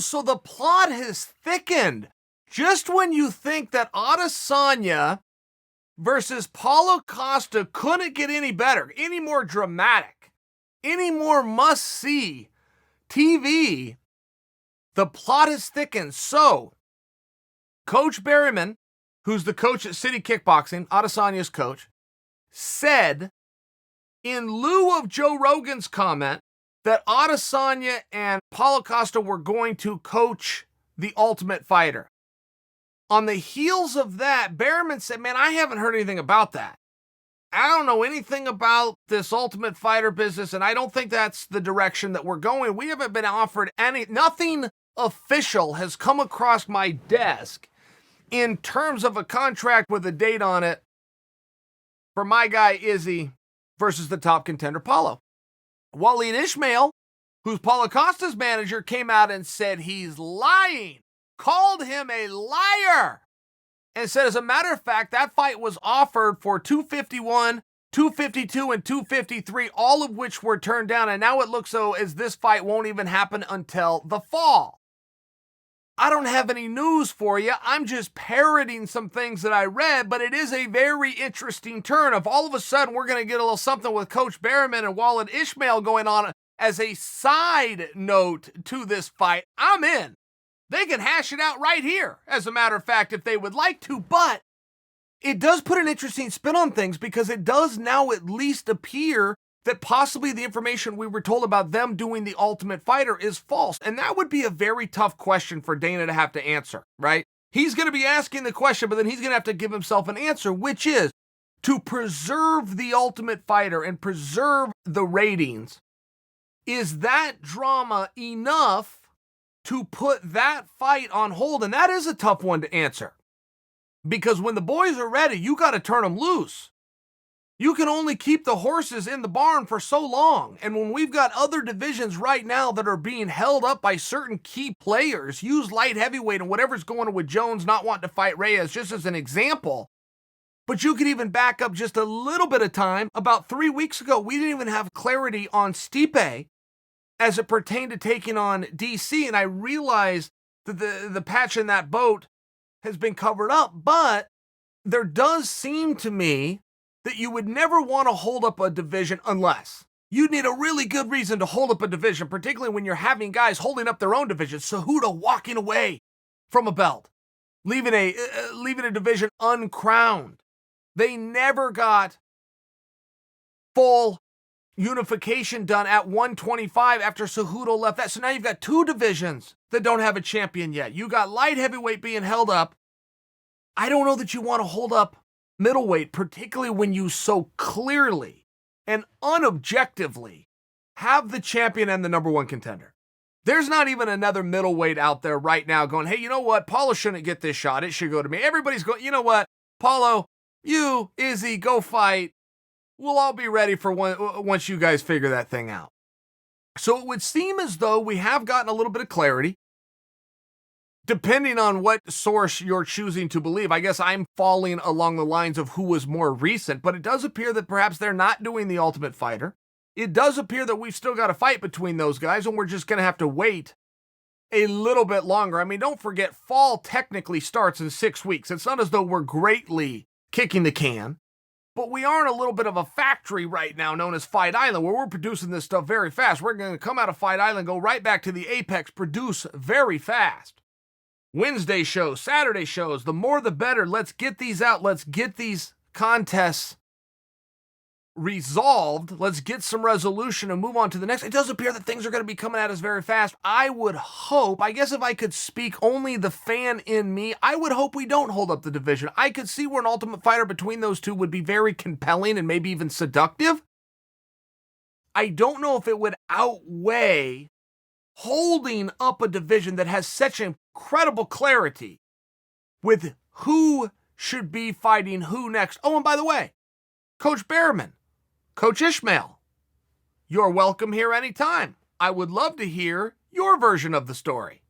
So the plot has thickened. Just when you think that Adesanya versus Paulo Costa couldn't get any better, any more dramatic, any more must-see TV, the plot has thickened. So, Coach Berryman, who's the coach at City Kickboxing, Adesanya's coach, said, in lieu of Joe Rogan's comment, that Adesanya and Paulo Costa were going to coach the Ultimate Fighter. On the heels of that, Berryman said, man, I haven't heard anything about that. I don't know anything about this Ultimate Fighter business, and I don't think that's the direction that we're going. We haven't been offered nothing official has come across my desk in terms of a contract with a date on it for my guy Izzy versus the top contender Paulo. Waleed Ismail, who's Paulo Costa's manager, came out and said he's lying, called him a liar, and said, as a matter of fact, that fight was offered for 251, 252, and 253, all of which were turned down, and now it looks so as this fight won't even happen until the fall. I don't have any news for you. I'm just parroting some things that I read, but it is a very interesting turn. If all of a sudden we're going to get a little something with Coach Berryman and Waleed Ismail going on as a side note to this fight, I'm in. They can hash it out right here, as a matter of fact, if they would like to, but it does put an interesting spin on things because it does now at least appear that possibly the information we were told about them doing the Ultimate Fighter is false. And that would be a very tough question for Dana to have to answer, right? He's going to be asking the question, but then he's going to have to give himself an answer, which is to preserve the Ultimate Fighter and preserve the ratings. Is that drama enough to put that fight on hold? And that is a tough one to answer. Because when the boys are ready, you got to turn them loose. You can only keep the horses in the barn for so long. And when we've got other divisions right now that are being held up by certain key players, use light heavyweight and whatever's going on with Jones not wanting to fight Reyes, just as an example. But you could even back up just a little bit of time. About 3 weeks ago, we didn't even have clarity on Stipe as it pertained to taking on DC. And I realized that the patch in that boat has been covered up. But there does seem to me that you would never want to hold up a division unless you need a really good reason to hold up a division, particularly when you're having guys holding up their own division. Cejudo walking away from a belt, leaving a division uncrowned. They never got full unification done at 125 after Cejudo left that. So now you've got two divisions that don't have a champion yet. You got light heavyweight being held up. I don't know that you want to hold up middleweight, particularly when you so clearly and unobjectively have the champion and the number one contender. There's not even another middleweight out there right now going, hey, you know what? Paulo shouldn't get this shot. It should go to me. Everybody's going, you know what? Paulo, you, Izzy, go fight. We'll all be ready for once you guys figure that thing out. So it would seem as though we have gotten a little bit of clarity. Depending on what source you're choosing to believe, I guess I'm falling along the lines of who was more recent, but it does appear that perhaps they're not doing the Ultimate Fighter. It does appear that we've still got a fight between those guys, and we're just going to have to wait a little bit longer. I mean, don't forget, fall technically starts in 6 weeks. It's not as though we're greatly kicking the can, but we are in a little bit of a factory right now known as Fight Island, where we're producing this stuff very fast. We're going to come out of Fight Island, go right back to the Apex, produce very fast. Wednesday shows, Saturday shows, the more the better. Let's get these out. Let's get these contests resolved. Let's get some resolution and move on to the next. It does appear that things are going to be coming at us very fast. I would hope, I guess if I could speak only the fan in me, I would hope we don't hold up the division. I could see where an Ultimate Fighter between those two would be very compelling and maybe even seductive. I don't know if it would outweigh holding up a division that has such incredible clarity with who should be fighting who next. Oh, and by the way, Coach Berryman, Coach Ishmael, you're welcome here anytime. I would love to hear your version of the story.